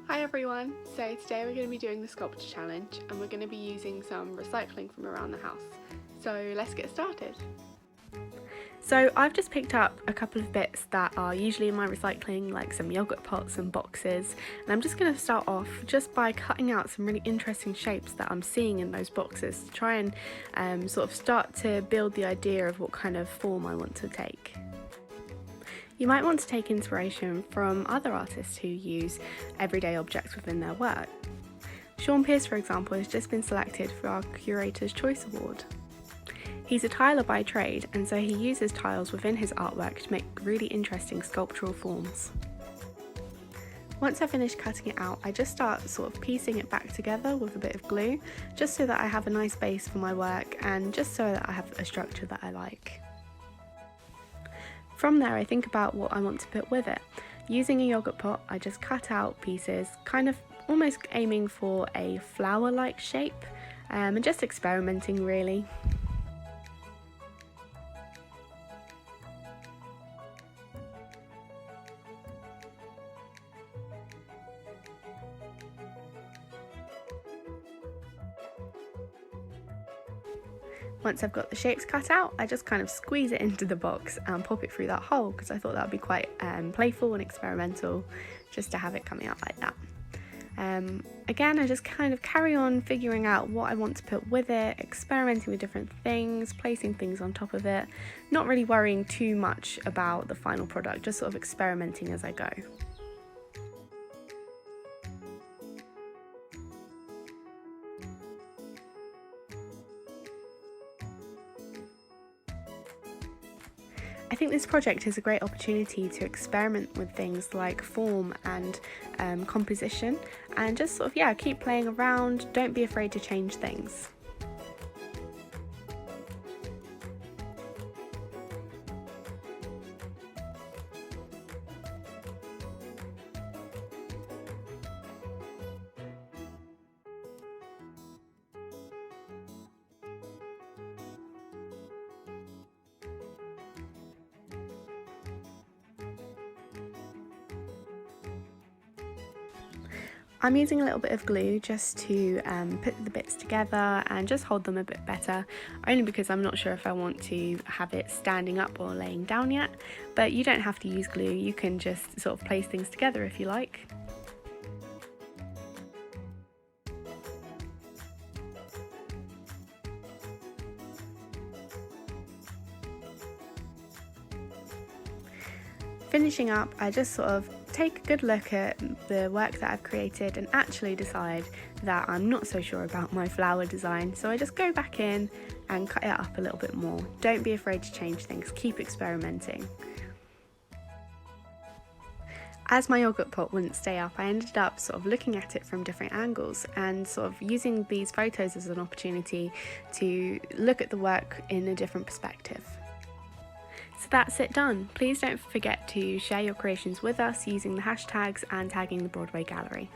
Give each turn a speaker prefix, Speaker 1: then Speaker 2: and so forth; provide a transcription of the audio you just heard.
Speaker 1: Hi everyone! So today we're going to be doing the sculpture challenge and we're going to be using some recycling from around the house. So let's get started. So I've just picked up a couple of bits that are usually in my recycling, like some yogurt pots and boxes, and I'm just going to start off just by cutting out some really interesting shapes that I'm seeing in those boxes to try and sort of start to build the idea of what kind of form I want to take. You might want to take inspiration from other artists who use everyday objects within their work. Sean Pearce, for example, has just been selected for our Curator's Choice Award. He's a tiler by trade, and so he uses tiles within his artwork to make really interesting sculptural forms. Once I finish cutting it out, I just start sort of piecing it back together with a bit of glue, just so that I have a nice base for my work and just so that I have a structure that I like. From there, I think about what I want to put with it. Using a yogurt pot, I just cut out pieces, kind of almost aiming for a flower-like shape, and just experimenting really. Once I've got the shapes cut out, I just kind of squeeze it into the box and pop it through that hole because I thought that would be quite playful and experimental just to have it coming out like that. Again, I just kind of carry on figuring out what I want to put with it, experimenting with different things, placing things on top of it, not really worrying too much about the final product, just sort of experimenting as I go. I think this project is a great opportunity to experiment with things like form and composition, and just sort of keep playing around, don't be afraid to change things. I'm using a little bit of glue just to put the bits together and just hold them a bit better, only because I'm not sure if I want to have it standing up or laying down yet, but you don't have to use glue, you can just sort of place things together if you like. Finishing up, I just sort of take a good look at the work that I've created and actually decide that I'm not so sure about my flower design, so I just go back in and cut it up a little bit more. Don't be afraid to change things, keep experimenting. As my yogurt pot wouldn't stay up, I ended up sort of looking at it from different angles and sort of using these photos as an opportunity to look at the work in a different perspective. So that's it done. Please don't forget to share your creations with us using the hashtags and tagging the Broadway Gallery.